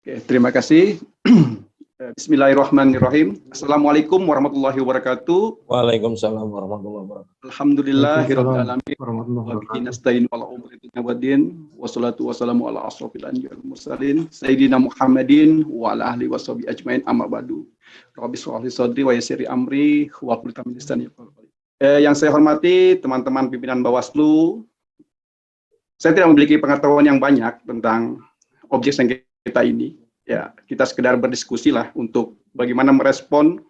Oke, terima kasih. Bismillahirrahmanirrahim. Assalamualaikum warahmatullahi wabarakatuh. Waalaikumsalam warahmatullahi wabarakatuh. Alhamdulillahirabbil alamin. Warahmatullahi Wa bihi wabarakatuh. nasta'in wala umri waddin. Wassalatu wassalamu ala asrofil anbiya'i wal mursalin sayyidina Muhammadin wa ala ahli washabihi ajmain amma ba'du. Rabbi shrah li sadri wa yassir li amri wa hlul 'uqdatam min lisani yafqahu qawli. Yang saya hormati teman-teman pimpinan Bawaslu, saya tidak memiliki pengetahuan yang banyak tentang objek sengketa ini. Ya, kita sekedar berdiskusi lah untuk bagaimana merespon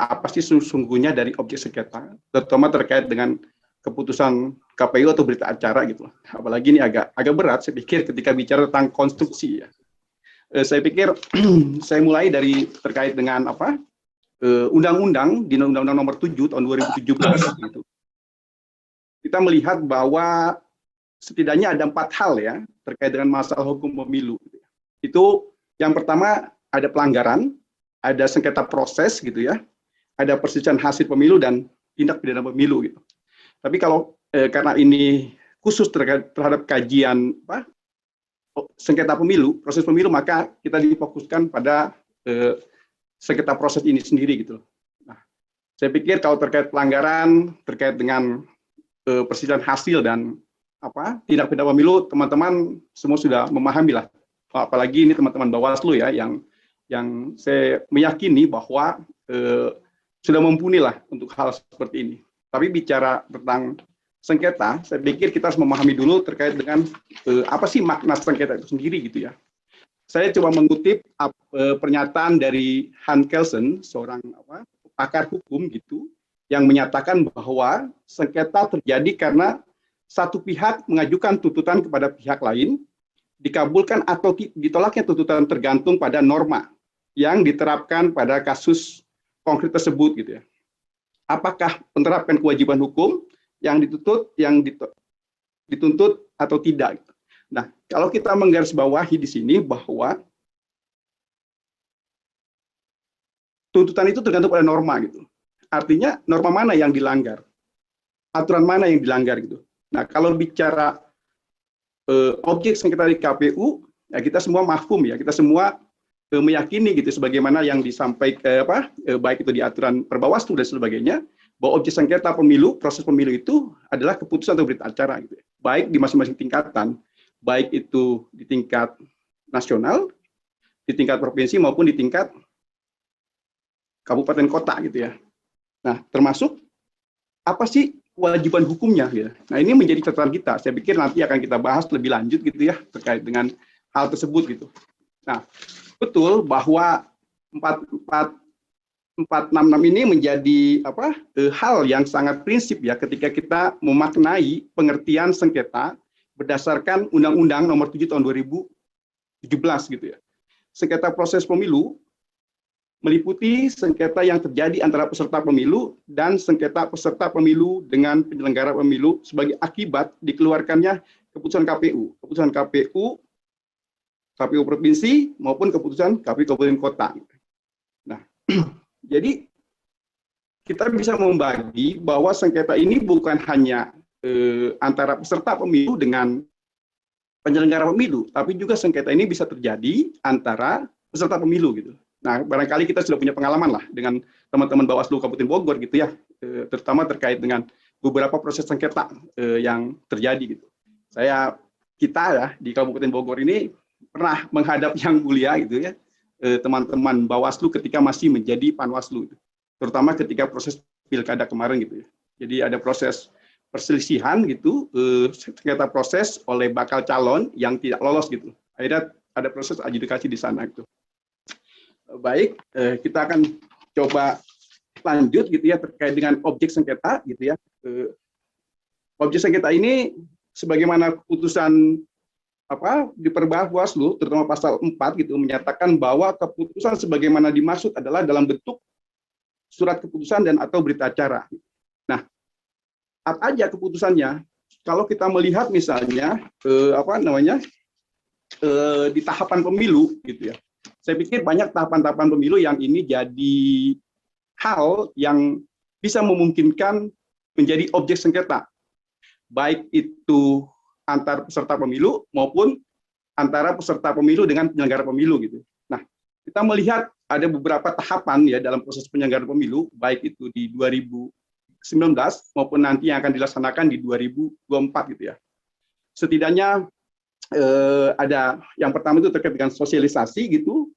apa sih sesungguhnya dari objek sengketa, terutama terkait dengan keputusan KPU atau berita acara gitu. Apalagi ini agak berat, saya pikir ketika bicara tentang konstruksi ya. Saya pikir saya mulai dari terkait dengan apa undang-undang di Undang-Undang Nomor 7 tahun 2017 gitu. Kita melihat bahwa setidaknya ada 4 hal ya terkait dengan masalah hukum pemilu. Itu yang pertama ada pelanggaran, ada sengketa proses gitu ya, ada perselisihan hasil pemilu dan tindak pidana pemilu gitu. Tapi kalau karena ini khusus terhadap kajian sengketa pemilu, proses pemilu, maka kita difokuskan pada sengketa proses ini sendiri gitu. Nah, saya pikir kalau terkait pelanggaran, terkait dengan perselisihan hasil dan tindak pidana pemilu, teman-teman semua sudah memahami lah. Apalagi ini teman-teman Bawaslu ya yang saya meyakini bahwa sudah mumpuni lah untuk hal seperti ini. Tapi bicara tentang sengketa, saya pikir kita harus memahami dulu terkait dengan apa sih makna sengketa itu sendiri gitu ya. Saya coba mengutip pernyataan dari Hans Kelsen, seorang pakar hukum gitu, yang menyatakan bahwa sengketa terjadi karena satu pihak mengajukan tuntutan kepada pihak lain, dikabulkan atau ditolaknya tuntutan tergantung pada norma yang diterapkan pada kasus konkret tersebut gitu ya. Apakah penerapan kewajiban hukum yang dituntut atau tidak. Nah, kalau kita menggarisbawahi di sini bahwa tuntutan itu tergantung pada norma gitu. Artinya norma mana yang dilanggar, aturan mana yang dilanggar gitu. Nah, kalau bicara objek sengketa di KPU, ya kita semua mahfum ya, kita semua meyakini gitu sebagaimana yang disampaikan baik itu di aturan Perbawaslu dan sebagainya, bahwa objek sengketa pemilu, proses pemilu itu adalah keputusan atau berita acara gitu ya. Baik di masing-masing tingkatan, baik itu di tingkat nasional, di tingkat provinsi maupun di tingkat kabupaten kota gitu ya. Nah, termasuk apa sih kewajiban hukumnya gitu. Nah, ini menjadi catatan kita. Saya pikir nanti akan kita bahas lebih lanjut gitu ya terkait dengan hal tersebut gitu. Nah, betul bahwa 466 ini menjadi hal yang sangat prinsip ya ketika kita memaknai pengertian sengketa berdasarkan Undang-Undang Nomor 7 tahun 2017 gitu ya. Sengketa proses pemilu meliputi sengketa yang terjadi antara peserta pemilu dan sengketa peserta pemilu dengan penyelenggara pemilu sebagai akibat dikeluarkannya keputusan KPU, KPU provinsi maupun keputusan KPU kabupaten kota. Nah, jadi kita bisa membagi bahwa sengketa ini bukan hanya antara peserta pemilu dengan penyelenggara pemilu, tapi juga sengketa ini bisa terjadi antara peserta pemilu gitu. Nah, barangkali kita sudah punya pengalaman lah dengan teman-teman Bawaslu Kabupaten Bogor gitu ya, terutama terkait dengan beberapa proses sengketa yang terjadi gitu. Kita ya di Kabupaten Bogor ini pernah menghadap yang mulia gitu ya, teman-teman Bawaslu ketika masih menjadi Panwaslu, terutama ketika proses pilkada kemarin gitu ya. Jadi ada proses perselisihan gitu, sengketa proses oleh bakal calon yang tidak lolos gitu. Akhirnya ada proses adjudikasi di sana gitu. Baik, kita akan coba lanjut gitu ya terkait dengan objek sengketa gitu ya. Objek sengketa ini sebagaimana keputusan di Perbawaslu terutama pasal 4 gitu menyatakan bahwa keputusan sebagaimana dimaksud adalah dalam bentuk surat keputusan dan atau berita acara. Nah, apa aja keputusannya? Kalau kita melihat misalnya di tahapan pemilu gitu ya. Saya pikir banyak tahapan-tahapan pemilu yang ini jadi hal yang bisa memungkinkan menjadi objek sengketa. Baik itu antar peserta pemilu maupun antara peserta pemilu dengan penyelenggara pemilu gitu. Nah, kita melihat ada beberapa tahapan ya dalam proses penyelenggaraan pemilu, baik itu di 2019 maupun nanti yang akan dilaksanakan di 2024 gitu ya. Setidaknya ada yang pertama itu terkait dengan sosialisasi gitu,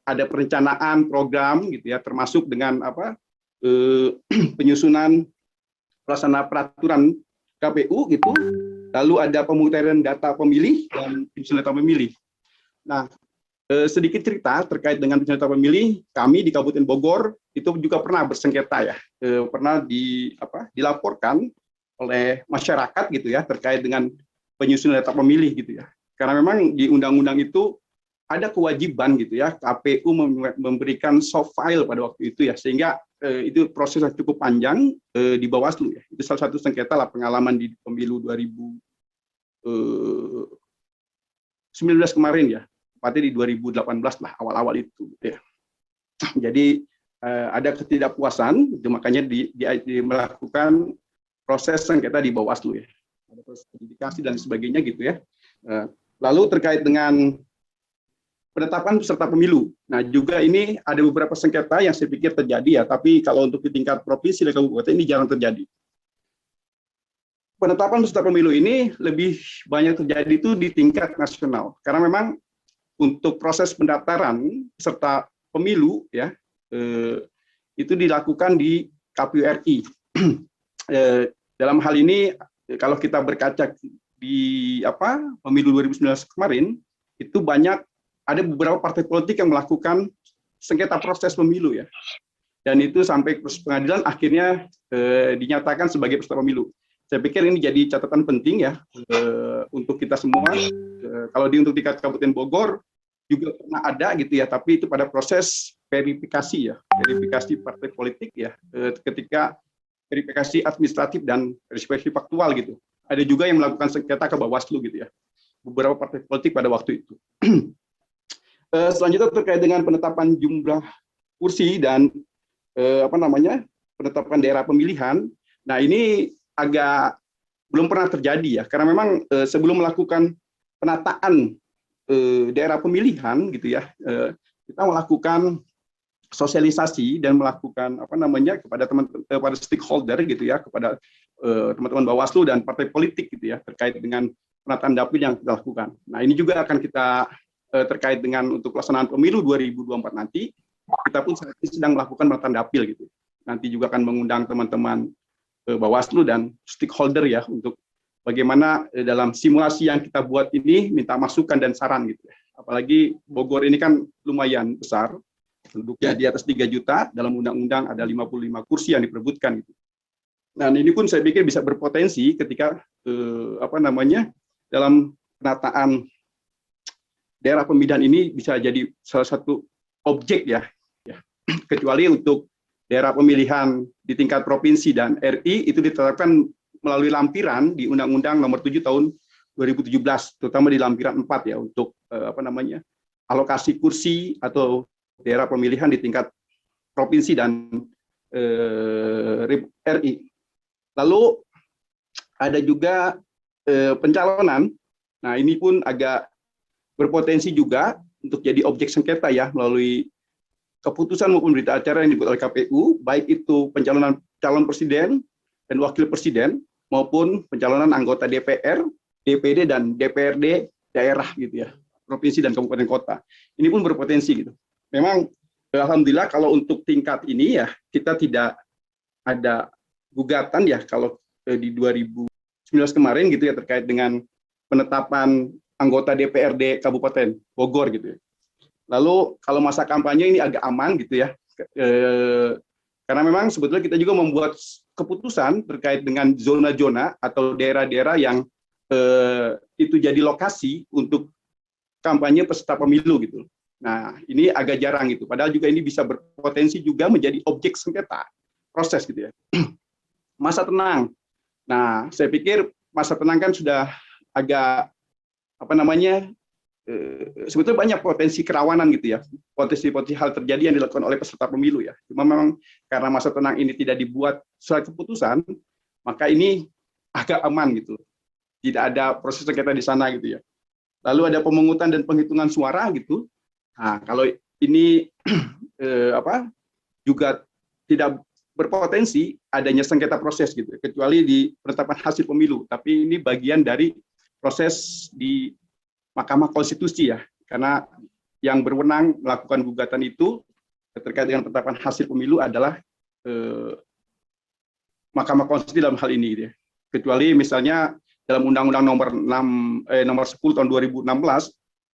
ada perencanaan program gitu ya, termasuk dengan penyusunan pelaksana peraturan KPU gitu, lalu ada pemutaran data pemilih dan penyusunan data pemilih. Nah, sedikit cerita terkait dengan penyusunan data pemilih, kami di Kabupaten Bogor itu juga pernah bersengketa ya, pernah dilaporkan oleh masyarakat gitu ya terkait dengan penyusunan data pemilih gitu ya. Karena memang di undang-undang itu ada kewajiban gitu ya KPU memberikan soft file pada waktu itu ya, sehingga itu proses yang cukup panjang di Bawaslu ya. Itu salah satu sengketa lah pengalaman di pemilu 2019 kemarin ya, tepatnya di 2018 lah awal-awal itu gitu ya. Jadi ada ketidakpuasan, makanya melakukan proses sengketa di Bawaslu ya. Ada proses verifikasi dan sebagainya gitu ya. Lalu terkait dengan penetapan peserta pemilu. Nah, juga ini ada beberapa sengketa yang saya pikir terjadi ya, tapi kalau untuk di tingkat provinsi dan kabupaten ini jarang terjadi. Penetapan peserta pemilu ini lebih banyak terjadi itu di tingkat nasional, karena memang untuk proses pendaftaran peserta pemilu ya itu dilakukan di KPU RI. Dalam hal ini kalau kita berkaca di pemilu 2019 kemarin itu banyak ada beberapa partai politik yang melakukan sengketa proses pemilu ya, dan itu sampai proses pengadilan akhirnya dinyatakan sebagai peserta pemilu. Saya pikir ini jadi catatan penting ya untuk kita semua. Kalau untuk tingkat Kabupaten Bogor juga pernah ada gitu ya, tapi itu pada proses verifikasi ya, verifikasi partai politik ya, ketika verifikasi administratif dan verifikasi faktual gitu. Ada juga yang melakukan sengketa ke Bawaslu gitu ya, beberapa partai politik pada waktu itu. Selanjutnya terkait dengan penetapan jumlah kursi dan penetapan daerah pemilihan. Nah, ini agak belum pernah terjadi ya, karena memang sebelum melakukan penataan daerah pemilihan gitu ya, kita melakukan sosialisasi dan melakukan kepada teman-teman stakeholder gitu ya, kepada teman-teman Bawaslu dan partai politik gitu ya, terkait dengan penataan dapil yang kita lakukan. Nah, ini juga akan kita terkait dengan untuk pelaksanaan pemilu 2024 nanti, kita pun saat ini sedang melakukan penataan dapil gitu. Nanti juga akan mengundang teman-teman Bawaslu dan stakeholder ya, untuk bagaimana dalam simulasi yang kita buat ini minta masukan dan saran gitu. Apalagi Bogor ini kan lumayan besar, penduduknya di atas 3 juta, dalam undang-undang ada 55 kursi yang diperebutkan gitu. Nah, ini pun saya pikir bisa berpotensi ketika dalam penataan daerah pemilihan ini bisa jadi salah satu objek ya. Kecuali untuk daerah pemilihan di tingkat provinsi dan RI itu ditetapkan melalui lampiran di Undang-Undang Nomor 7 Tahun 2017, terutama di lampiran 4 ya, untuk alokasi kursi atau daerah pemilihan di tingkat provinsi dan RI. Lalu ada juga pencalonan. Nah, ini pun agak berpotensi juga untuk jadi objek sengketa ya, melalui keputusan maupun berita acara yang dibuat oleh KPU, baik itu pencalonan calon presiden dan wakil presiden maupun pencalonan anggota DPR, DPD dan DPRD daerah gitu ya, provinsi dan kabupaten kota. Ini pun berpotensi gitu. Memang alhamdulillah kalau untuk tingkat ini ya kita tidak ada gugatan ya kalau di 2019 kemarin gitu ya, terkait dengan penetapan anggota DPRD Kabupaten Bogor gitu ya. Lalu kalau masa kampanye ini agak aman gitu ya, karena memang sebetulnya kita juga membuat keputusan terkait dengan zona-zona atau daerah-daerah yang itu jadi lokasi untuk kampanye peserta pemilu gitu. Nah, ini agak jarang gitu, padahal juga ini bisa berpotensi juga menjadi objek sengketa proses gitu ya. Masa tenang. Nah, saya pikir masa tenang kan sudah agak sebetulnya banyak potensi kerawanan gitu ya, potensi hal terjadi yang dilakukan oleh peserta pemilu ya. Cuma memang karena masa tenang ini tidak dibuat surat keputusan, maka ini agak aman gitu. Tidak ada proses sengketa di sana gitu ya. lalu ada pemungutan dan penghitungan suara gitu. Nah, kalau ini juga tidak berpotensi adanya sengketa proses gitu, kecuali di penetapan hasil pemilu. Tapi ini bagian dari proses di Mahkamah Konstitusi ya, karena yang berwenang melakukan gugatan itu terkait dengan penetapan hasil pemilu adalah Mahkamah Konstitusi dalam hal ini gitu ya. Kecuali misalnya dalam Undang-Undang nomor 10 tahun 2016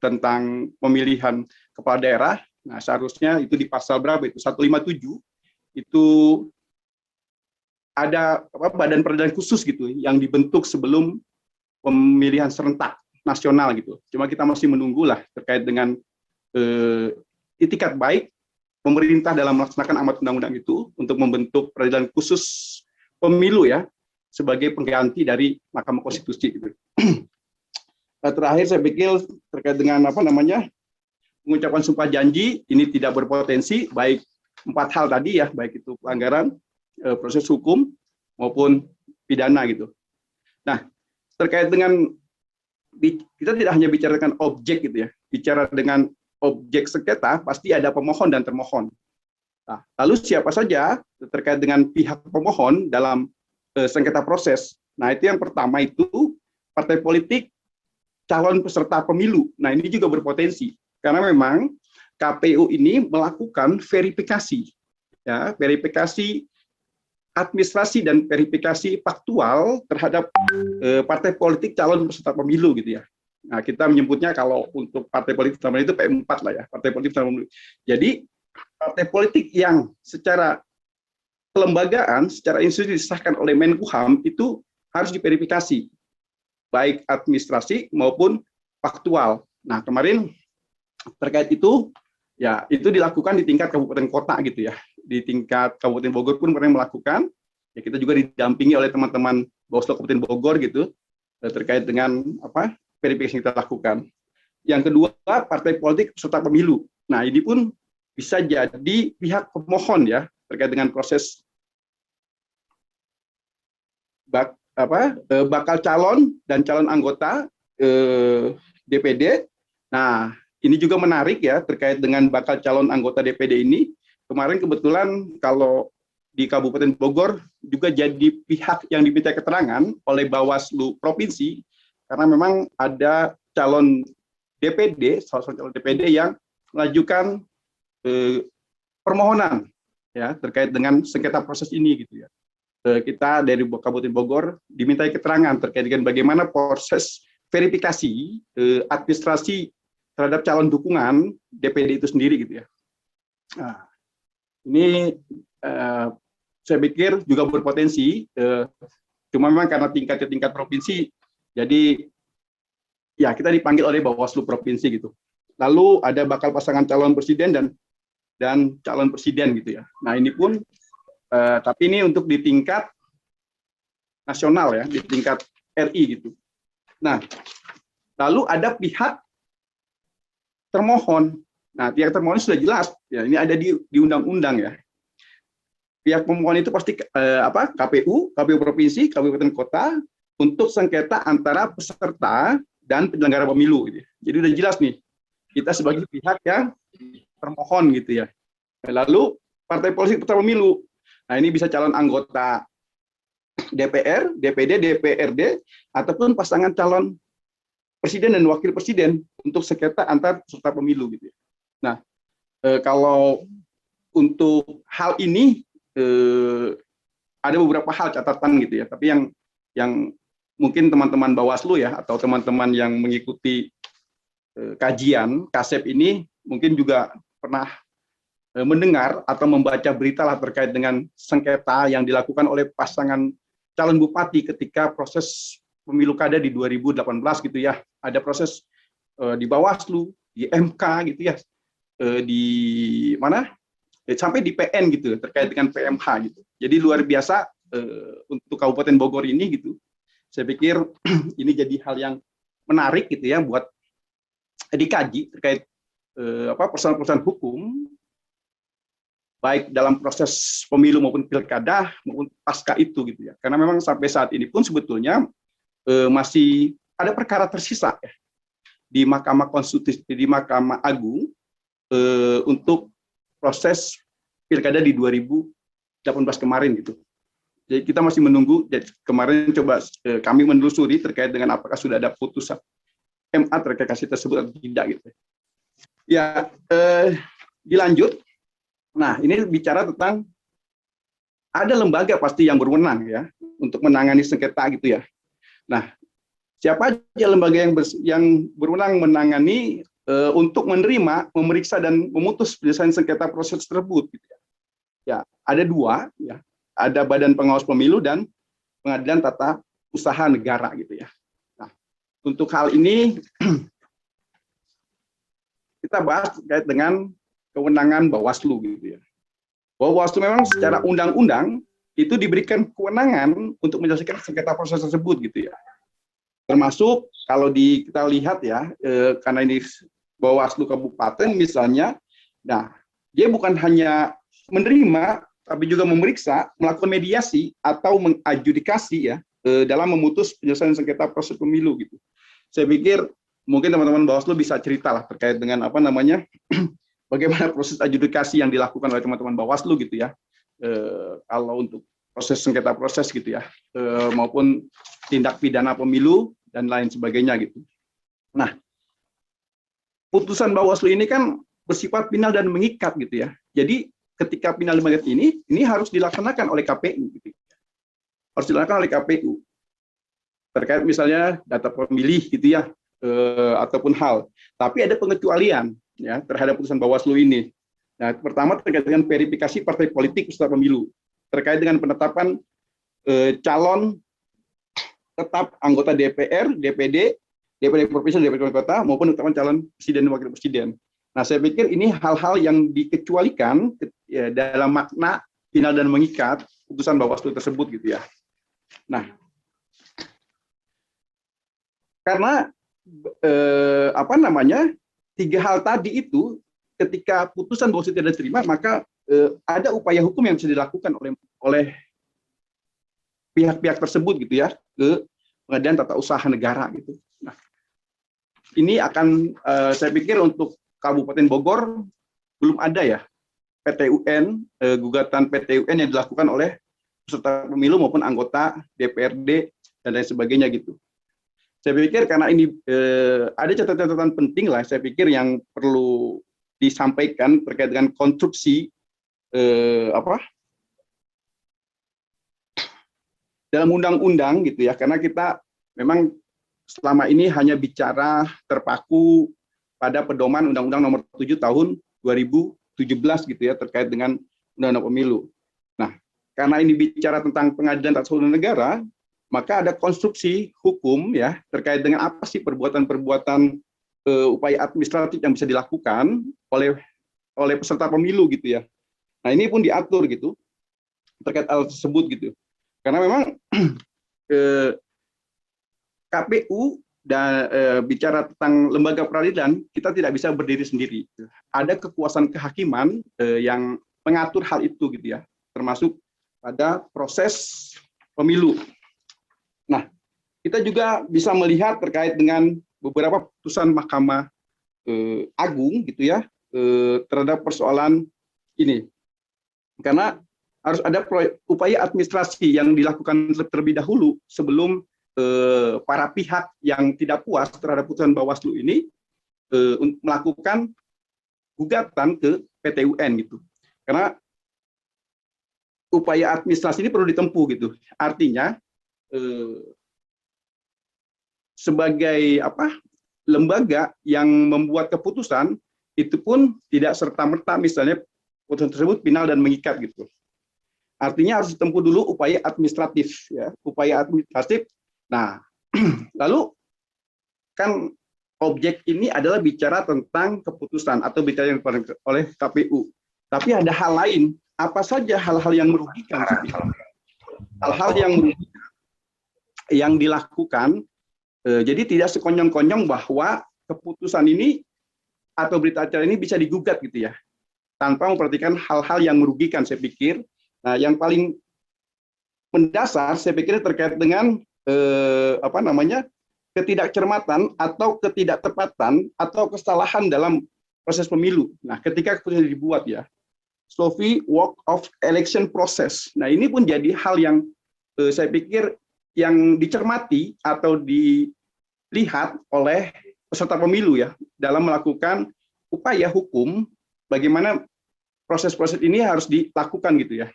tentang pemilihan kepala daerah, nah seharusnya itu di pasal berapa itu 157 itu ada badan peradilan khusus gitu yang dibentuk sebelum pemilihan serentak nasional gitu. Cuma kita masih menunggulah terkait dengan itikat baik pemerintah dalam melaksanakan amat undang-undang itu untuk membentuk peradilan khusus pemilu ya sebagai pengganti dari Mahkamah Konstitusi gitu. Terakhir saya pikir terkait dengan pengucapan sumpah janji ini tidak berpotensi, baik 4 hal tadi ya, baik itu pelanggaran proses hukum maupun pidana gitu. Nah, terkait dengan kita tidak hanya bicara dengan objek gitu ya, bicara dengan objek sengketa pasti ada pemohon dan termohon. Nah, lalu siapa saja terkait dengan pihak pemohon dalam sengketa proses? Nah, itu yang pertama itu partai politik calon peserta pemilu. Nah, ini juga berpotensi karena memang KPU ini melakukan verifikasi, ya, verifikasi administrasi dan verifikasi faktual terhadap partai politik calon peserta pemilu gitu ya. Nah, kita menyebutnya kalau untuk partai politik sama itu P4 lah ya, partai politik sama pemilu. Jadi partai politik yang secara kelembagaan, secara institusi disahkan oleh Menkumham itu harus diverifikasi, baik administrasi maupun faktual. Nah, kemarin terkait itu, ya itu dilakukan di tingkat kabupaten kota gitu ya. Di tingkat Kabupaten Bogor pun pernah melakukan. Ya, kita juga didampingi oleh teman-teman Bawaslu Kabupaten Bogor gitu terkait dengan verifikasi yang kita lakukan. Yang kedua, partai politik peserta pemilu. Nah, ini pun bisa jadi pihak pemohon ya terkait dengan proses bakal calon dan calon anggota DPD. Nah, ini juga menarik ya terkait dengan bakal calon anggota DPD ini. Kemarin kebetulan kalau di Kabupaten Bogor juga jadi pihak yang diminta keterangan oleh Bawaslu Provinsi karena memang ada calon DPD, salah satu calon DPD yang mengajukan permohonan ya terkait dengan sengketa proses ini gitu ya. Kita dari Kabupaten Bogor dimintai keterangan terkait dengan bagaimana proses verifikasi administrasi terhadap calon dukungan DPD itu sendiri gitu ya. Nah, ini saya pikir juga berpotensi, cuma memang karena tingkat provinsi, jadi ya kita dipanggil oleh Bawaslu Provinsi gitu. Lalu ada bakal pasangan calon presiden dan calon presiden gitu ya. Nah ini pun, tapi ini untuk di tingkat nasional ya, di tingkat RI gitu. Nah, lalu ada pihak termohon. Nah, pihak termohon sudah jelas, ya ini ada di undang-undang ya. Pihak pemohon itu pasti KPU provinsi, kabupaten kota untuk sengketa antara peserta dan penyelenggara pemilu. Gitu. Jadi udah jelas nih, kita sebagai pihak yang termohon gitu ya. Lalu partai politik peserta pemilu. Nah ini bisa calon anggota DPR, DPD, DPRD, ataupun pasangan calon presiden dan wakil presiden untuk sengketa antar peserta pemilu gitu ya. Nah, kalau untuk hal ini ada beberapa hal catatan gitu ya, tapi yang mungkin teman-teman Bawaslu ya atau teman-teman yang mengikuti kajian KASEP ini mungkin juga pernah mendengar atau membaca berita lah terkait dengan sengketa yang dilakukan oleh pasangan calon bupati ketika proses pemilu kada di 2018 gitu ya. Ada proses di Bawaslu, di MK gitu ya, di mana? Sampai di PN gitu terkait dengan PMH gitu. Jadi luar biasa untuk Kabupaten Bogor ini gitu. Saya pikir ini jadi hal yang menarik gitu ya buat dikaji terkait persoalan-persoalan hukum baik dalam proses pemilu maupun pilkada maupun pasca itu gitu ya. Karena memang sampai saat ini pun sebetulnya masih ada perkara tersisa ya. di Mahkamah Konstitusi, di Mahkamah Agung untuk proses pilkada di 2018 kemarin gitu. Jadi kita masih menunggu. Jadi kemarin coba kami menelusuri terkait dengan apakah sudah ada putusan MA terkait kasus tersebut atau tidak gitu. Ya, dilanjut. Nah, ini bicara tentang ada lembaga pasti yang berwenang ya untuk menangani sengketa gitu ya. Nah, siapa aja lembaga yang berwenang menangani untuk menerima, memeriksa dan memutus penyelesaian sengketa proses tersebut gitu ya. Ya, ada dua ya. Ada Badan Pengawas Pemilu dan Pengadilan Tata Usaha Negara gitu ya. Nah, untuk hal ini kita bahas terkait dengan kewenangan Bawaslu gitu ya. Bawaslu memang secara undang-undang itu diberikan kewenangan untuk menyelesaikan sengketa proses tersebut gitu ya. Termasuk kalau kita lihat ya, karena ini Bawaslu Kabupaten misalnya, nah dia bukan hanya menerima tapi juga memeriksa, melakukan mediasi atau mengadjudikasi ya dalam memutus penyelesaian sengketa proses pemilu gitu. Saya pikir mungkin teman-teman Bawaslu bisa cerita lah terkait dengan apa namanya bagaimana proses adjudikasi yang dilakukan oleh teman-teman Bawaslu gitu ya. Kalau untuk proses sengketa proses gitu ya, maupun tindak pidana pemilu dan lain sebagainya gitu. Nah, putusan Bawaslu ini kan bersifat final dan mengikat gitu ya. Jadi ketika final dan mengikat ini harus dilaksanakan oleh KPU gitu. Harus dilaksanakan oleh KPU. Terkait misalnya data pemilih gitu ya, ataupun hal. Tapi ada pengecualian ya terhadap putusan Bawaslu ini. Nah, pertama terkait dengan verifikasi partai politik peserta pemilu, terkait dengan penetapan calon tetap anggota DPR, DPD, DPD provinsi, DPD kota maupun penetapan calon presiden dan wakil presiden. Nah, saya pikir ini hal-hal yang dikecualikan ya, dalam makna final dan mengikat putusan Bawaslu tersebut gitu ya. Nah, karena apa namanya tiga hal tadi itu ketika putusan Bawaslu tidak diterima, maka ada upaya hukum yang bisa dilakukan oleh pihak-pihak tersebut gitu ya ke Pengadilan Tata Usaha Negara gitu. Nah, ini akan saya pikir untuk Kabupaten Bogor belum ada ya PT-UN, gugatan PT-UN yang dilakukan oleh peserta pemilu maupun anggota DPRD dan lain sebagainya gitu. Saya pikir karena ini ada catatan-catatan penting lah, saya pikir yang perlu disampaikan terkait dengan konstruksi dalam undang-undang gitu ya, karena kita memang selama ini hanya bicara terpaku pada pedoman Undang-Undang Nomor 7 Tahun 2017 gitu ya terkait dengan Undang-Undang Pemilu. Nah, karena ini bicara tentang Pengadilan Tata Usaha Negara, maka ada konstruksi hukum ya terkait dengan apa sih perbuatan-perbuatan upaya administratif yang bisa dilakukan oleh peserta pemilu gitu ya. Nah, ini pun diatur gitu terkait hal tersebut gitu. Karena memang KPU dan bicara tentang lembaga peradilan, kita tidak bisa berdiri sendiri. Ada kekuasaan kehakiman yang mengatur hal itu gitu ya, termasuk pada proses pemilu. Nah, kita juga bisa melihat terkait dengan beberapa putusan Mahkamah Agung gitu ya terhadap persoalan ini. Karena harus ada upaya administrasi yang dilakukan terlebih dahulu sebelum para pihak yang tidak puas terhadap putusan Bawaslu ini melakukan gugatan ke PT-UN gitu. Karena upaya administrasi ini perlu ditempuh gitu. Artinya sebagai lembaga yang membuat keputusan itu pun tidak serta-merta misalnya putusan tersebut final dan mengikat gitu. Artinya harus ditempuh dulu upaya administratif ya, upaya administratif. Nah, lalu kan objek ini adalah bicara tentang keputusan atau bicara yang oleh KPU. Tapi ada hal lain. Apa saja hal-hal yang merugikan? Hal-hal yang merugikan yang dilakukan. Jadi tidak sekonyong-konyong bahwa keputusan ini atau berita acara ini bisa digugat gitu ya, tanpa memperhatikan hal-hal yang merugikan. Saya pikir, nah yang paling mendasar saya pikir terkait dengan ketidakcermatan atau ketidaktepatan atau kesalahan dalam proses pemilu. Nah, ketika keputusan dibuat ya, sloppy work of election process. Nah, ini pun jadi hal yang saya pikir yang dicermati atau dilihat oleh peserta pemilu ya dalam melakukan upaya hukum bagaimana proses-proses ini harus dilakukan gitu ya.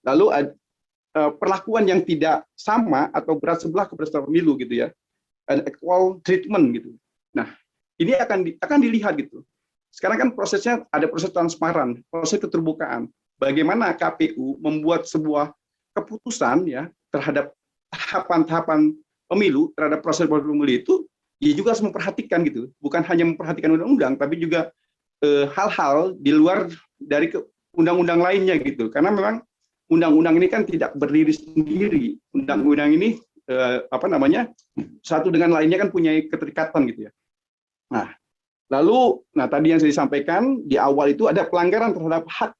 Lalu perlakuan yang tidak sama atau berat sebelah ke peserta pemilu gitu ya, equal treatment gitu. Nah, ini akan dilihat gitu. Sekarang kan prosesnya ada proses transparan, proses keterbukaan. Bagaimana KPU membuat sebuah keputusan ya terhadap tahapan-tahapan pemilu, terhadap proses pemilu itu, dia juga harus memperhatikan gitu. Bukan hanya memperhatikan undang-undang, tapi juga hal-hal di luar dari undang-undang lainnya gitu. Karena memang undang-undang ini kan tidak berdiri sendiri. Undang-undang ini satu dengan lainnya kan punya keterikatan gitu ya. Nah, lalu tadi yang saya sampaikan di awal itu ada pelanggaran terhadap hak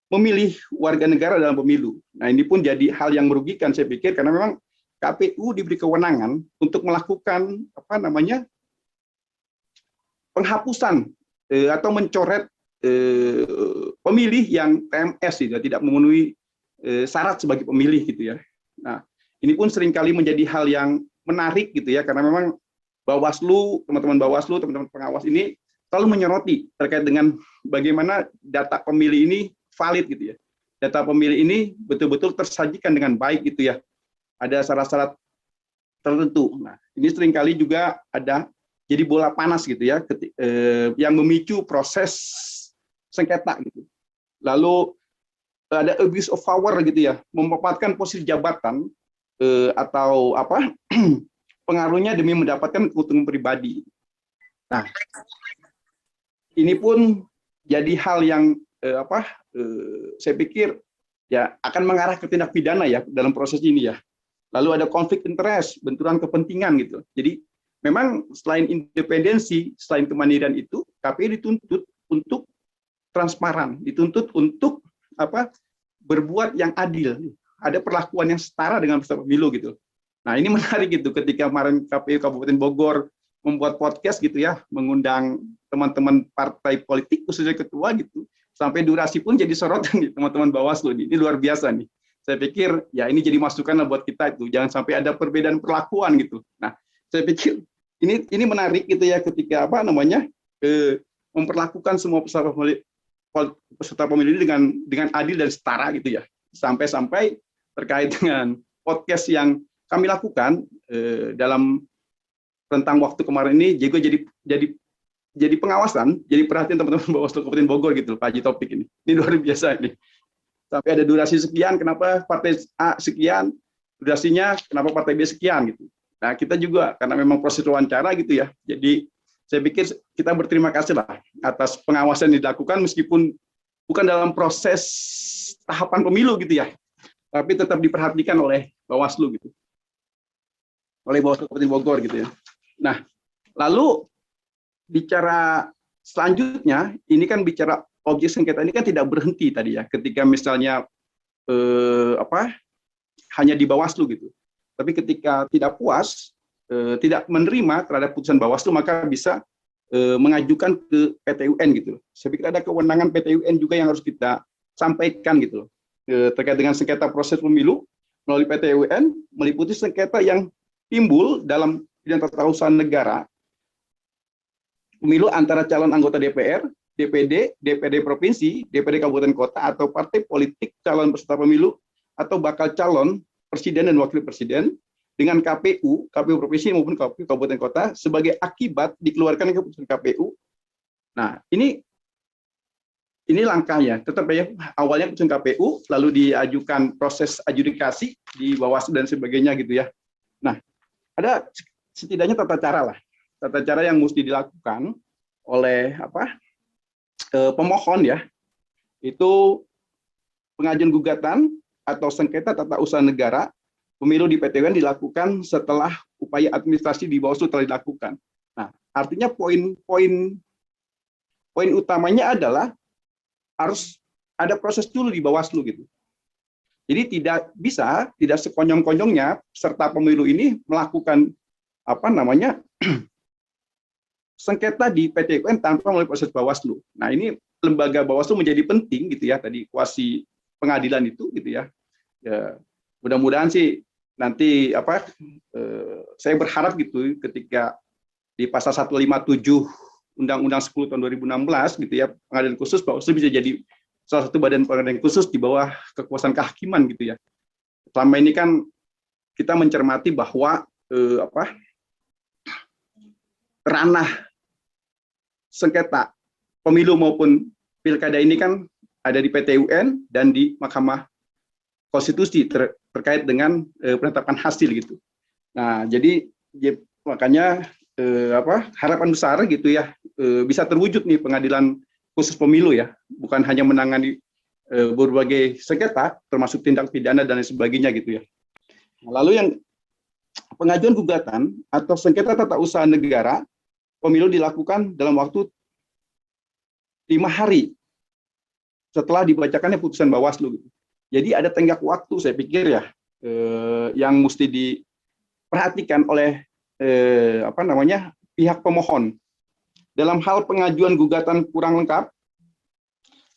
memilih warga negara dalam pemilu. Nah, ini pun jadi hal yang merugikan saya pikir karena memang KPU diberi kewenangan untuk melakukan penghapusan atau mencoret pemilih yang TMS tidak memenuhi syarat sebagai pemilih gitu ya. Nah, ini pun seringkali menjadi hal yang menarik gitu ya karena memang Bawaslu, teman-teman Bawaslu, teman-teman pengawas ini selalu menyoroti terkait dengan bagaimana data pemilih ini valid gitu ya. Data pemilih ini betul-betul tersajikan dengan baik gitu ya. Ada syarat-syarat tertentu. Nah, ini seringkali juga ada jadi bola panas gitu ya, yang memicu proses sengketa gitu. Lalu ada abuse of power gitu ya, memanfaatkan posisi jabatan atau pengaruhnya demi mendapatkan keuntungan pribadi. Nah, ini pun jadi hal yang saya pikir ya akan mengarah ke tindak pidana ya dalam proses ini ya. Lalu ada konflik interest, benturan kepentingan gitu. Jadi memang selain independensi, selain kemandirian itu, KPU dituntut untuk transparan, dituntut untuk berbuat yang adil. Ada perlakuan yang setara dengan peserta pemilu gitu. Nah, ini menarik gitu ketika kemarin KPU Kabupaten Bogor membuat podcast gitu ya, mengundang teman-teman partai politik khususnya ketua gitu, sampai durasi pun jadi sorotan nih teman-teman Bawaslu nih. Ini luar biasa nih. Saya pikir ya ini jadi masukan lah buat kita itu, jangan sampai ada perbedaan perlakuan gitu. Nah, saya pikir ini menarik gitu ya ketika memperlakukan semua peserta pemilu ini dengan adil dan setara gitu ya. Sampai-sampai terkait dengan podcast yang kami lakukan dalam rentang waktu kemarin ini juga jadi pengawasan, jadi perhatian teman-teman Bawaslu Kabupaten Bogor gitu, Pak Haji Topik ini. Ini luar biasa ini. Sampai ada durasi sekian, kenapa partai A sekian, durasinya kenapa partai B sekian gitu. Nah, kita juga karena memang proses wawancara gitu ya. Jadi saya pikir kita berterima kasih lah atas pengawasan yang dilakukan meskipun bukan dalam proses tahapan pemilu gitu ya. Tapi tetap diperhatikan oleh Bawaslu gitu. Oleh Bawaslu Kabupaten Bogor gitu ya. Nah, lalu bicara selanjutnya, ini kan bicara objek sengketa ini kan tidak berhenti tadi ya, ketika misalnya hanya di Bawaslu gitu. Tapi ketika tidak puas, tidak menerima terhadap putusan Bawaslu, maka bisa mengajukan ke PT UN gitu. Saya pikir ada kewenangan PT UN juga yang harus kita sampaikan gitu loh. Terkait dengan sengketa proses pemilu melalui PT UN, meliputi sengketa yang timbul dalam bidang tata usaha negara, pemilu antara calon anggota DPR, DPD, DPD provinsi, DPD kabupaten kota, atau partai politik calon peserta pemilu, atau bakal calon presiden dan wakil presiden, dengan KPU provinsi maupun KPU kabupaten kota, sebagai akibat dikeluarkan keputusan KPU. Nah, ini langkahnya, tetap ya, awalnya keputusan KPU, lalu diajukan proses adjudikasi di Bawaslu dan sebagainya gitu ya. Nah, ada setidaknya tata cara yang mesti dilakukan oleh pemohon ya, itu pengajuan gugatan atau sengketa tata usaha negara pemilu di PT UN dilakukan setelah upaya administrasi di Bawaslu telah dilakukan. Nah, artinya poin utamanya adalah harus ada proses dulu di Bawaslu gitu. Jadi tidak sekonyong-konyongnya peserta pemilu ini melakukan apa namanya sengketa di PT UN tanpa melalui proses Bawaslu. Nah, ini lembaga Bawaslu menjadi penting gitu ya, tadi kuasi pengadilan itu gitu ya. Ya, mudah-mudahan sih nanti saya berharap gitu ketika di pasal 157 Undang-Undang 10 tahun 2016 gitu ya, pengadilan khusus Bawaslu bisa jadi salah satu badan pengadilan khusus di bawah kekuasaan kehakiman gitu ya. Selama ini kan kita mencermati bahwa ranah sengketa pemilu maupun pilkada ini kan ada di PT UN dan di Mahkamah Konstitusi terkait dengan penetapan hasil gitu. Nah, jadi makanya harapan besar gitu ya bisa terwujud nih pengadilan khusus pemilu ya, bukan hanya menangani berbagai sengketa termasuk tindak pidana dan lain sebagainya gitu ya. Nah, lalu yang pengajuan gugatan atau sengketa tata usaha negara pemilu dilakukan dalam waktu 5 hari setelah dibacakannya putusan Bawaslu. Jadi ada tenggat waktu saya pikir ya yang mesti diperhatikan oleh pihak pemohon dalam hal pengajuan gugatan kurang lengkap.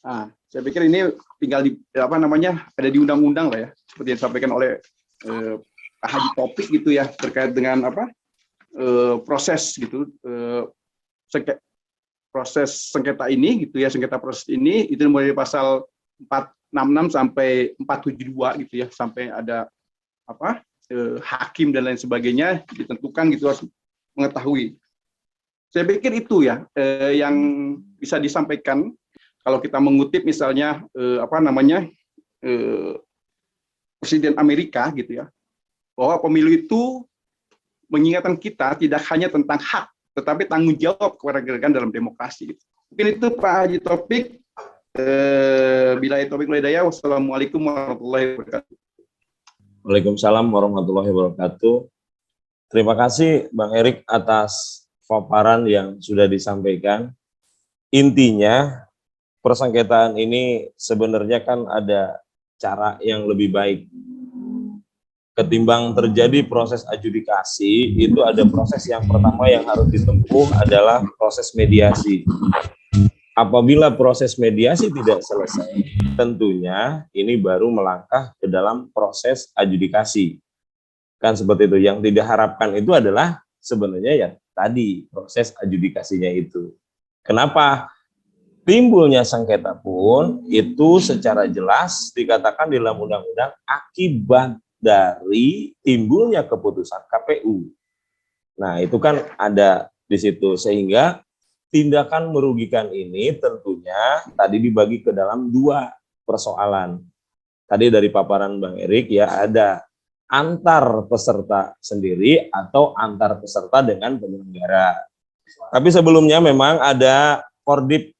Nah, saya pikir ini tinggal ada di undang-undang lah ya, seperti yang disampaikan oleh Pak Haji Topik gitu ya, terkait dengan proses gitu proses sengketa ini gitu ya, sengketa proses ini itu mulai dari pasal 466 sampai 472 gitu ya, sampai ada hakim dan lain sebagainya ditentukan gitu, harus mengetahui. Saya pikir itu ya yang bisa disampaikan kalau kita mengutip misalnya Presiden Amerika gitu ya, bahwa pemilu itu mengingatkan kita tidak hanya tentang hak, tetapi tanggung jawab kewarganegaraan dalam demokrasi. Mungkin itu Pak Haji Topik. Billahi taufiq wal hidayah. Wassalamualaikum warahmatullahi wabarakatuh. Waalaikumsalam warahmatullahi wabarakatuh. Terima kasih Bang Erik atas paparan yang sudah disampaikan. Intinya persengketaan ini sebenarnya kan ada cara yang lebih baik. Ketimbang terjadi proses adjudikasi, itu ada proses yang pertama yang harus ditempuh adalah proses mediasi. Apabila proses mediasi tidak selesai, tentunya ini baru melangkah ke dalam proses adjudikasi. Kan seperti itu. Yang tidak harapkan itu adalah sebenarnya ya tadi proses adjudikasinya itu. Kenapa? Timbulnya sengketa pun itu secara jelas dikatakan di dalam undang-undang akibat dari timbulnya keputusan KPU. Nah, itu kan ada di situ, sehingga tindakan merugikan ini tentunya tadi dibagi ke dalam 2 persoalan. Tadi dari paparan Bang Erik ya, ada antar peserta sendiri atau antar peserta dengan penyelenggara. Tapi sebelumnya memang ada Kordit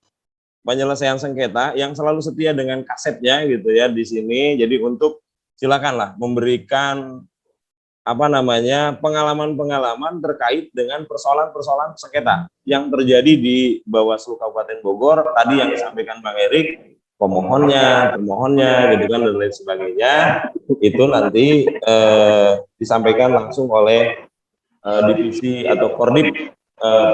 penyelesaian sengketa yang selalu setia dengan kasetnya gitu ya di sini. Jadi untuk silakanlah memberikan pengalaman-pengalaman terkait dengan persoalan-persoalan sengketa yang terjadi di Bawaslu Kabupaten Bogor tadi yang disampaikan Bang Erik, pemohonnya, termohonnya, gitu kan, dan lain sebagainya. Itu nanti disampaikan langsung oleh divisi atau Kordit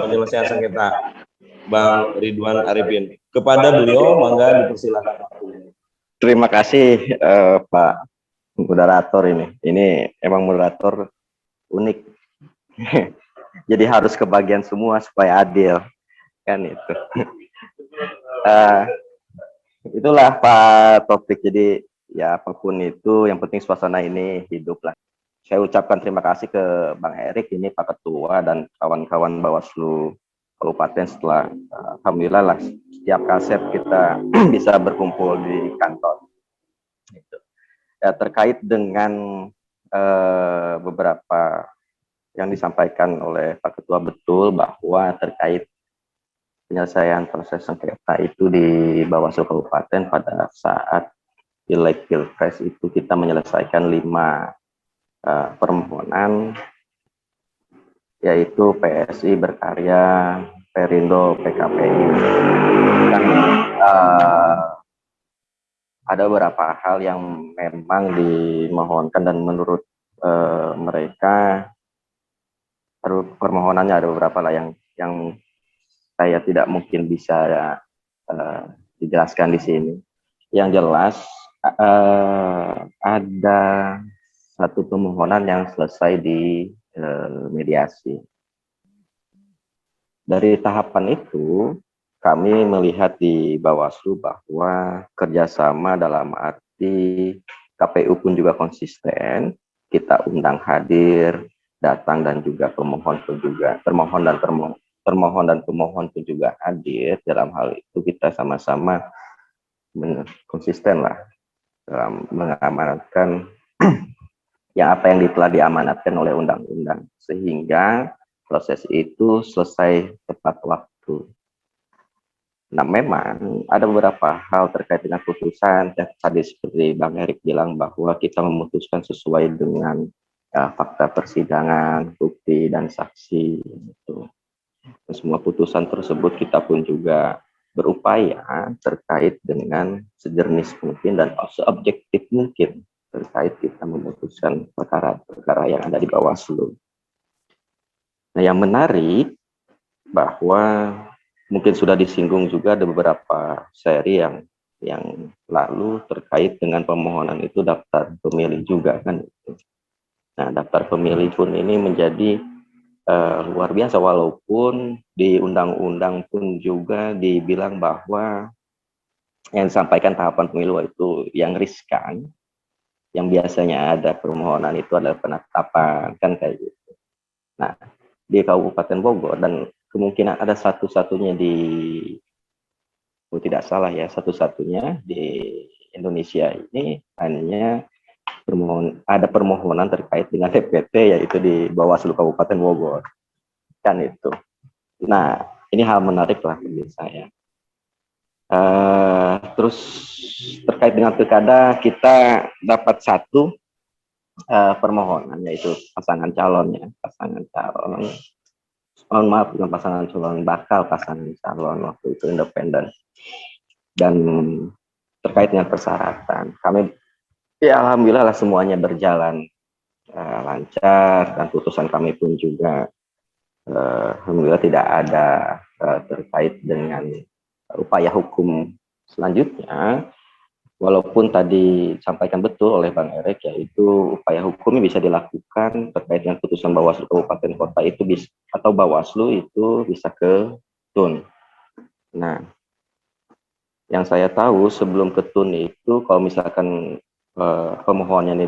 penyelesaian sengketa Bang Ridwan Arifin. Kepada beliau, mangga dipersilakan. Terima kasih Pak moderator ini. Ini emang moderator unik. Jadi harus kebagian semua supaya adil. Kan itu. Itulah Pak Topik. Jadi ya apapun itu, yang penting suasana ini hidup lah. Saya ucapkan terima kasih ke Bang Erik, ini Pak Ketua dan kawan-kawan Bawaslu Kabupaten. Setelah alhamdulillah lah setiap kaset kita bisa berkumpul di kantor. Gitu. Ya, terkait dengan beberapa yang disampaikan oleh Pak Ketua, betul bahwa terkait penyelesaian proses sengketa itu di Bawaslu Kabupaten pada saat Pileg Pilpres itu kita menyelesaikan 5 permohonan, yaitu PSI Berkarya, Perindo, PKPI. Dan ada beberapa hal yang memang dimohonkan dan menurut mereka permohonannya ada beberapa lah yang saya tidak mungkin bisa dijelaskan di sini. Yang jelas ada satu permohonan yang selesai di mediasi. Dari tahapan itu, kami melihat di Bawaslu bahwa kerjasama dalam arti KPU pun juga konsisten, kita undang hadir, datang dan juga pemohon pun juga, termohon dan pemohon pun juga hadir. Dalam hal itu kita sama-sama konsisten lah dalam mengamanatkan yang apa yang telah diamanatkan oleh undang-undang, sehingga proses itu selesai tepat waktu. Nah, memang ada beberapa hal terkait dengan putusan. Tadi seperti Bang Erik bilang bahwa kita memutuskan sesuai dengan fakta persidangan, bukti dan saksi. Gitu. Dan semua putusan tersebut kita pun juga berupaya terkait dengan sejernih mungkin dan seobjektif mungkin terkait kita memutuskan perkara-perkara yang ada di Bawaslu. Nah, yang menarik bahwa mungkin sudah disinggung juga ada beberapa seri yang lalu terkait dengan permohonan itu daftar pemilih juga kan. Nah, daftar pemilih pun ini menjadi luar biasa, walaupun di undang-undang pun juga dibilang bahwa yang disampaikan tahapan pemilu itu yang riskan, yang biasanya ada permohonan itu adalah penetapan kan kayak gitu. Nah, di Kabupaten Bogor dan kemungkinan ada satu-satunya tidak salah ya, satu-satunya di Indonesia ini hanya ada permohonan terkait dengan DPT, yaitu di Bawaslu Kabupaten Bogor kan itu. Nah, ini hal menarik lah bagi saya. Terus terkait dengan pilkada kita dapat satu permohonan, yaitu pasangan calon, maaf, bukan pasangan calon, bakal pasangan calon waktu itu independen. Dan terkait dengan persyaratan, kami ya alhamdulillah lah semuanya berjalan lancar, dan putusan kami pun juga alhamdulillah tidak ada terkait dengan upaya hukum selanjutnya. Walaupun tadi disampaikan betul oleh Bang Erik, yaitu upaya hukumnya bisa dilakukan terkait dengan putusan Bawaslu Kabupaten Kota itu bisa, atau Bawaslu itu bisa ke TUN. Nah, yang saya tahu sebelum ke TUN itu, kalau misalkan pemohonannya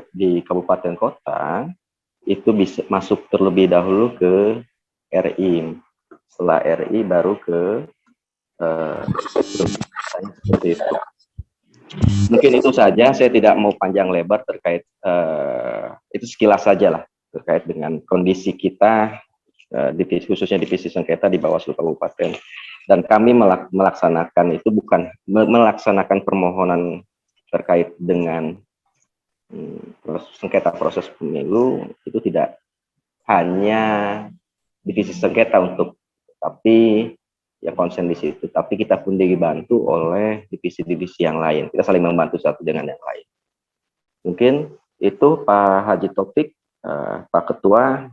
di Kabupaten Kota, itu bisa masuk terlebih dahulu ke RI. Setelah RI baru ke seperti itu. Mungkin itu saja, saya tidak mau panjang lebar terkait itu sekilas saja lah terkait dengan kondisi kita khususnya divisi sengketa di Bawaslu Kabupaten, dan kami melaksanakan itu bukan melaksanakan permohonan terkait dengan sengketa proses pemilu, itu tidak hanya divisi sengketa tapi ya konsen di situ, tapi kita pun dibantu oleh divisi-divisi yang lain. Kita saling membantu satu dengan yang lain. Mungkin itu Pak Haji Taufik, Pak Ketua.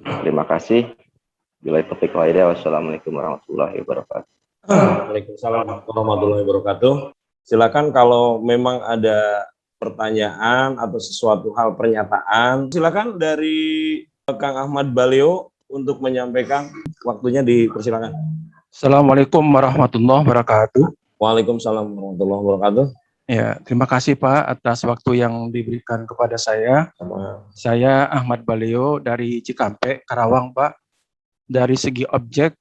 Terima kasih. Bila topik lainnya, wassalamualaikum warahmatullahi wabarakatuh. Waalaikumsalam warahmatullahi wabarakatuh. Silakan kalau memang ada pertanyaan atau sesuatu hal pernyataan, silakan dari Kang Ahmad Baleo untuk menyampaikan. Waktunya dipersilakan. Assalamualaikum warahmatullahi wabarakatuh. Waalaikumsalam warahmatullahi wabarakatuh. Ya, terima kasih Pak atas waktu yang diberikan kepada saya. Saya Ahmad Baleo dari Cikampek, Karawang, Pak. Dari segi objek,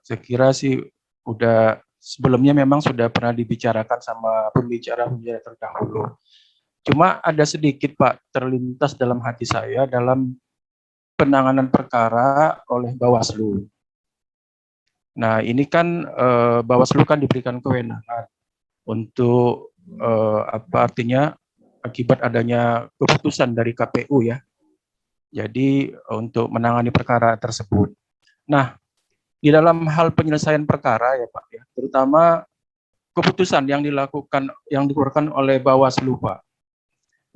saya kira sih udah sebelumnya memang sudah pernah dibicarakan sama pembicara terdahulu. Cuma ada sedikit Pak terlintas dalam hati saya dalam penanganan perkara oleh Bawaslu. Nah, ini kan Bawaslu kan diberikan kewenangan untuk apa artinya akibat adanya keputusan dari KPU ya. Jadi untuk menangani perkara tersebut. Nah, di dalam hal penyelesaian perkara ya Pak ya, terutama keputusan yang dikeluarkan oleh Bawaslu Pak.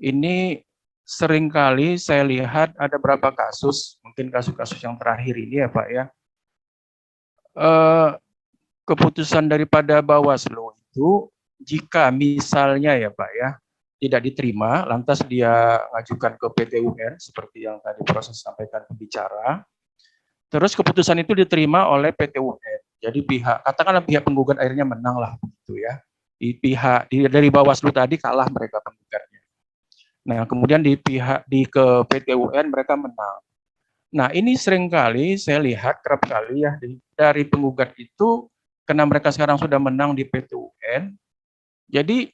Ini seringkali saya lihat ada beberapa kasus, mungkin kasus-kasus yang terakhir ini ya Pak ya, keputusan daripada Bawaslu itu jika misalnya ya Pak ya tidak diterima, lantas dia ngajukan ke PT UN seperti yang tadi proses sampaikan pembicara, terus keputusan itu diterima oleh PT UN. Jadi katakanlah pihak penggugat akhirnya menang lah gitu ya. Dari Bawaslu tadi kalah mereka penggugatnya. Nah, kemudian ke PT UN mereka menang. Nah, ini seringkali saya lihat kerap kali ya dari penggugat itu karena mereka sekarang sudah menang di PT UN. Jadi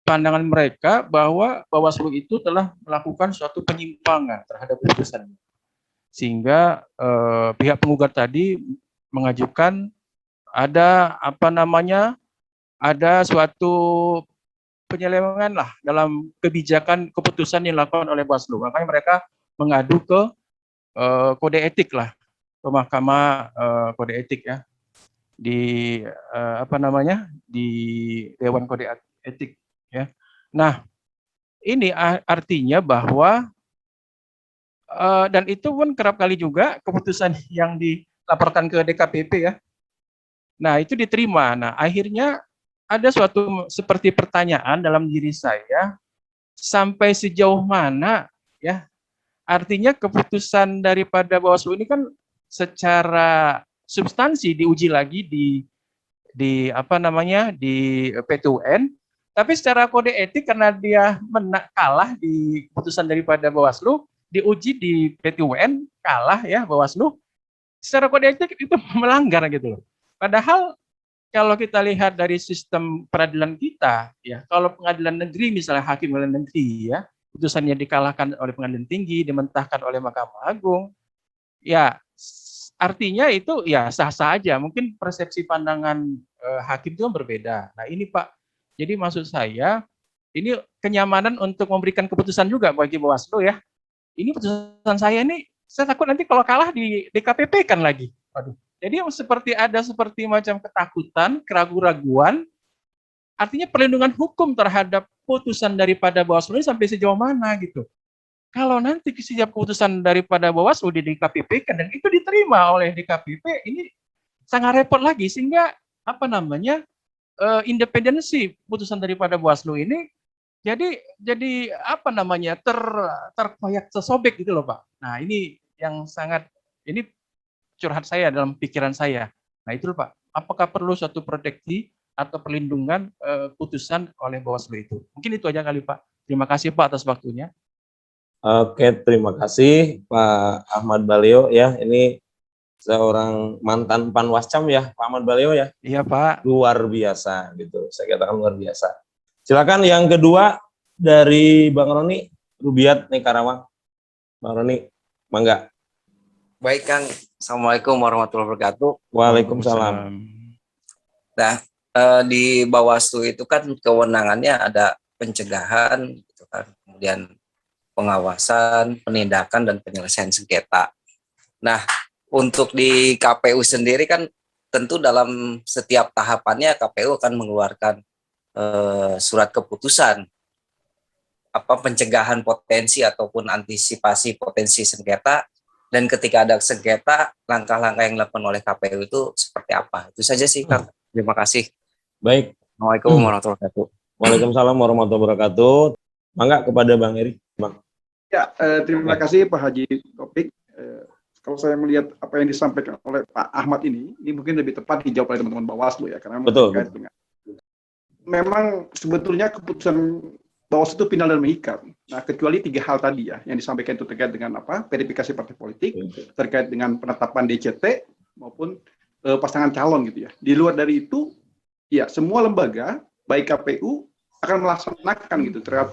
pandangan mereka bahwa Bawaslu itu telah melakukan suatu penyimpangan terhadap putusannya. Sehingga pihak penggugat tadi mengajukan ada suatu penyelewengan lah dalam kebijakan keputusan yang dilakukan oleh Bawaslu. Makanya mereka mengadu ke kode etik lah, ke Mahkamah Kode Etik ya, di di Dewan Kode Etik ya. Nah, ini artinya bahwa dan itu pun kerap kali juga keputusan yang dilaporkan ke DKPP ya. Nah, itu diterima. Nah, akhirnya ada suatu seperti pertanyaan dalam diri saya, sampai sejauh mana ya, artinya keputusan daripada Bawaslu ini kan secara substansi diuji lagi di PT UN, tapi secara kode etik karena dia kalah di keputusan daripada Bawaslu, diuji di PT UN, kalah ya Bawaslu, secara kode etik itu melanggar gitu loh. Padahal kalau kita lihat dari sistem peradilan kita, ya kalau pengadilan negeri misalnya hakim pengadilan negeri ya, putusannya dikalahkan oleh pengadilan tinggi, dimentahkan oleh Mahkamah Agung, ya artinya itu ya sah-sah aja. Mungkin persepsi pandangan hakim itu berbeda. Nah ini Pak, jadi maksud saya ini kenyamanan untuk memberikan keputusan juga bagi Bawaslu ya. Ini putusan saya ini, saya takut nanti kalau kalah di DKPP kan lagi. Waduh. Jadi seperti macam ketakutan, keraguan-raguan, artinya perlindungan hukum terhadap putusan daripada Bawaslu ini sampai sejauh mana gitu. Kalau nanti setiap keputusan daripada Bawaslu di DKPP dan itu diterima oleh DKPP, ini sangat repot lagi sehingga independensi putusan daripada Bawaslu ini jadi terkoyak tersobek gitu loh Pak. Nah ini yang ini curhat saya dalam pikiran saya. Nah itu loh Pak, apakah perlu suatu proteksi atau perlindungan putusan oleh Bawaslu itu? Mungkin itu aja kali Pak. Terima kasih Pak atas waktunya. Oke, terima kasih Pak Ahmad Balio ya. Ini seorang mantan Panwascam ya, Pak Ahmad Balio ya. Iya Pak. Luar biasa gitu. Saya katakan luar biasa. Silakan yang kedua dari Bang Roni Rubiat nih Karawang. Bang Roni, mangga. Baik Kang, Assalamualaikum warahmatullahi wabarakatuh. Waalaikumsalam. Nah, di Bawaslu itu kan kewenangannya ada pencegahan, gitu kan, kemudian pengawasan, penindakan, dan penyelesaian sengketa. Nah, untuk di KPU sendiri kan tentu dalam setiap tahapannya KPU akan mengeluarkan surat keputusan pencegahan potensi ataupun antisipasi potensi sengketa, dan ketika ada sengketa langkah-langkah yang dilakukan oleh KPU itu seperti apa. Itu saja sih Kang. Terima kasih. Baik. Assalamualaikum warahmatullahi wabarakatuh. Waalaikumsalam warahmatullahi wabarakatuh. Mangga kepada Bang Eri. Bang. Ya, terima kasih Pak Haji Topik. Kalau saya melihat apa yang disampaikan oleh Pak Ahmad ini mungkin lebih tepat dijawab oleh teman-teman Bawaslu ya, karena terkait dengan memang sebetulnya keputusan Bawaslu itu final dan mengikat. Nah, kecuali 3 hal tadi ya yang disampaikan itu terkait dengan verifikasi partai politik, terkait dengan penetapan DCT maupun pasangan calon gitu ya. Di luar dari itu, ya semua lembaga baik KPU akan melaksanakan gitu terhadap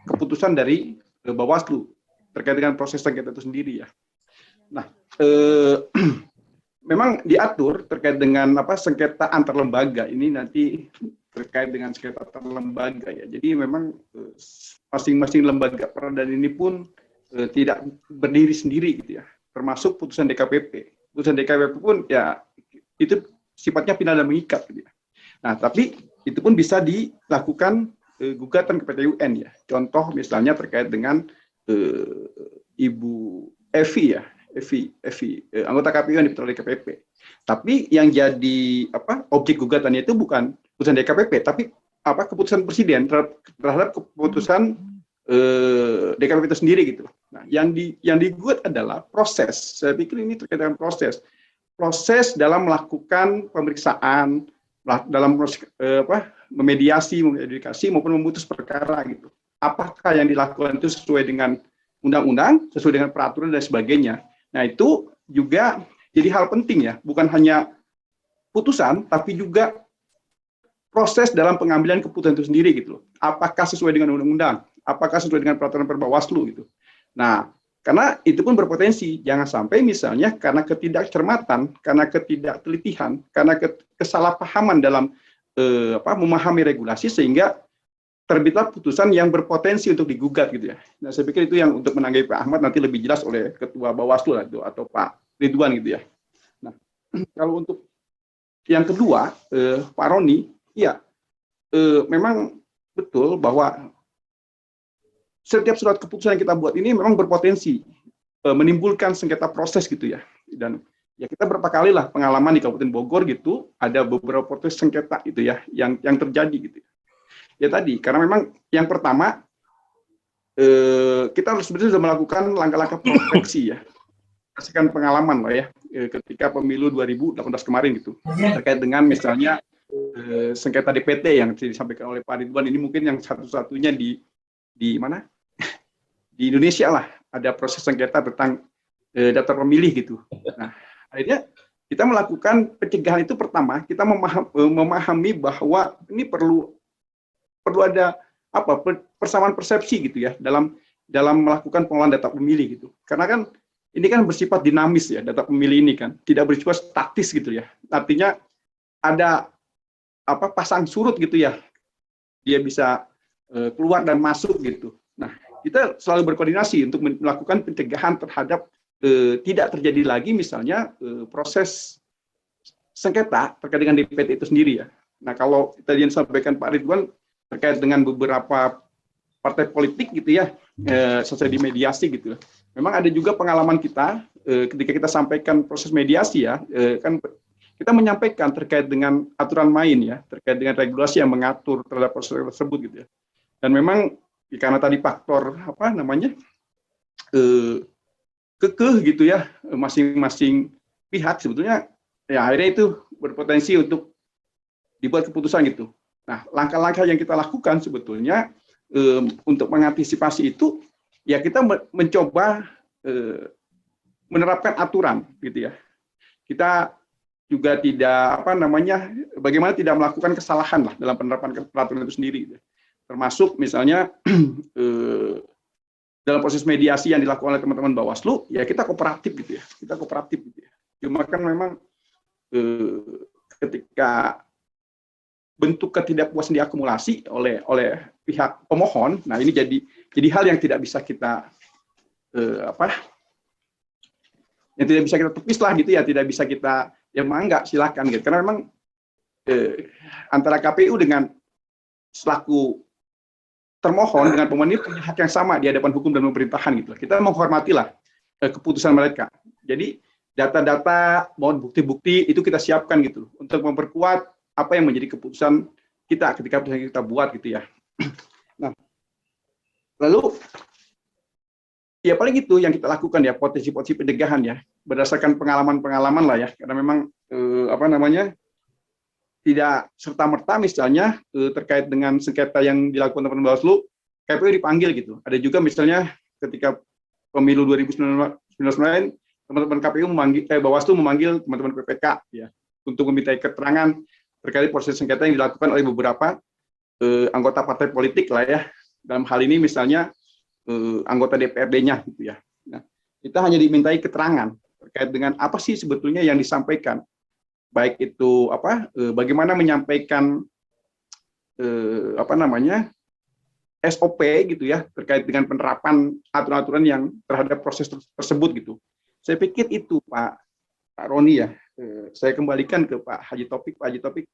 keputusan dari Bawaslu terkait dengan proses sengketa itu sendiri ya. Nah, memang diatur terkait dengan sengketa antar lembaga ini nanti terkait dengan sengketa antar lembaga ya. Jadi memang masing-masing lembaga peradilan ini pun tidak berdiri sendiri gitu ya. Termasuk putusan DKPP. Putusan DKPP pun ya itu sifatnya final dan mengikat gitu ya. Nah, tapi itu pun bisa dilakukan gugatan ke PT UN ya. Contoh misalnya terkait dengan Ibu Evi ya, Evi anggota KPU yang diputar DKPP. Tapi yang jadi objek gugatannya itu bukan keputusan DKPP, tapi keputusan presiden terhadap keputusan DKPP itu sendiri gitu. Nah, yang digugat adalah proses. Saya pikir ini terkait dengan proses dalam melakukan pemeriksaan, dalam proses memediasi, mengedukasi maupun memutus perkara gitu. Apakah yang dilakukan itu sesuai dengan undang-undang, sesuai dengan peraturan dan sebagainya. Nah, itu juga jadi hal penting ya, bukan hanya putusan, tapi juga proses dalam pengambilan keputusan itu sendiri gitu loh. Apakah sesuai dengan undang-undang, apakah sesuai dengan peraturan Bawaslu gitu. Nah, karena itu pun berpotensi, jangan sampai misalnya karena ketidakcermatan, karena ketidaktelitian, karena kesalahpahaman dalam memahami regulasi sehingga terbitlah putusan yang berpotensi untuk digugat gitu ya. Nah, saya pikir itu yang untuk menanggapi Pak Ahmad nanti lebih jelas oleh Ketua Bawaslu atau Pak Ridwan gitu ya. Nah, kalau untuk yang kedua, Pak Roni, ya memang betul bahwa setiap surat keputusan yang kita buat ini memang berpotensi menimbulkan sengketa proses gitu ya. Dan ya kita berapa kali lah pengalaman di Kabupaten Bogor gitu, ada beberapa proses sengketa gitu ya yang terjadi gitu. Ya tadi, karena memang yang pertama kita harus sebenarnya sudah melakukan langkah-langkah proteksi ya. Kasihkan pengalaman lah ya ketika pemilu 2018 kemarin gitu. Terkait dengan misalnya sengketa DPT yang disampaikan oleh Pak Ridwan, ini mungkin yang satu-satunya di mana? Di Indonesia lah ada proses sengketa tentang daftar pemilih gitu. Nah, akhirnya kita melakukan pencegahan itu pertama, kita memahami bahwa ini perlu ada persamaan persepsi gitu ya dalam melakukan pengolahan data pemilih gitu. Karena kan ini kan bersifat dinamis ya, data pemilih ini kan tidak bersifat statis gitu ya. Artinya ada pasang surut gitu ya. Dia bisa keluar dan masuk gitu. Nah, kita selalu berkoordinasi untuk melakukan pencegahan terhadap tidak terjadi lagi misalnya proses sengketa terkait dengan DPT itu sendiri ya. Nah, kalau tadi yang disampaikan Pak Ridwan terkait dengan beberapa partai politik gitu ya, selesai dimediasi gitu. Memang ada juga pengalaman kita ketika kita sampaikan proses mediasi ya, kan kita menyampaikan terkait dengan aturan main ya, terkait dengan regulasi yang mengatur terhadap proses tersebut gitu ya. Dan memang karena tadi faktor kekeh gitu ya, masing-masing pihak sebetulnya ya akhirnya itu berpotensi untuk dibuat keputusan gitu. Nah, langkah-langkah yang kita lakukan sebetulnya untuk mengantisipasi itu, ya kita mencoba menerapkan aturan, gitu ya. Kita juga tidak bagaimana tidak melakukan kesalahan lah dalam penerapan peraturan itu sendiri. Gitu. Termasuk misalnya dalam proses mediasi yang dilakukan oleh teman-teman Bawaslu, ya kita kooperatif gitu ya. Kita kooperatif gitu ya. Cuma kan memang ketika bentuk ketidakpuasan diakumulasi oleh pihak pemohon, nah ini jadi hal yang tidak bisa kita yang tidak bisa kita tepis lah gitu ya, tidak bisa kita enggak silakan gitu, karena memang antara KPU dengan selaku termohon dengan pemohon ini punya hak yang sama di hadapan hukum dan pemerintahan gitu. Kita menghormatilah keputusan mereka. Jadi data-data mohon bukti-bukti itu kita siapkan gitu untuk memperkuat apa yang menjadi keputusan kita ketika keputusan kita buat gitu ya. Nah, lalu ya paling itu yang kita lakukan ya, potensi-potensi pencegahan ya, berdasarkan pengalaman-pengalaman lah ya, karena memang tidak serta-merta misalnya terkait dengan sengketa yang dilakukan teman-teman Bawaslu, KPU dipanggil gitu. Ada juga misalnya ketika pemilu 2019 teman-teman KPU Bawaslu memanggil teman-teman PPK ya untuk meminta keterangan terkait proses sengketa yang dilakukan oleh beberapa anggota partai politik lah ya. Dalam hal ini misalnya anggota DPRD-nya gitu ya. Nah, kita hanya dimintai keterangan terkait dengan apa sih sebetulnya yang disampaikan. Baik itu bagaimana menyampaikan SOP gitu ya terkait dengan penerapan aturan-aturan yang terhadap proses tersebut gitu. Saya pikir itu Pak Roni ya. Saya kembalikan ke Pak Haji Taufik. Pak Haji Taufik,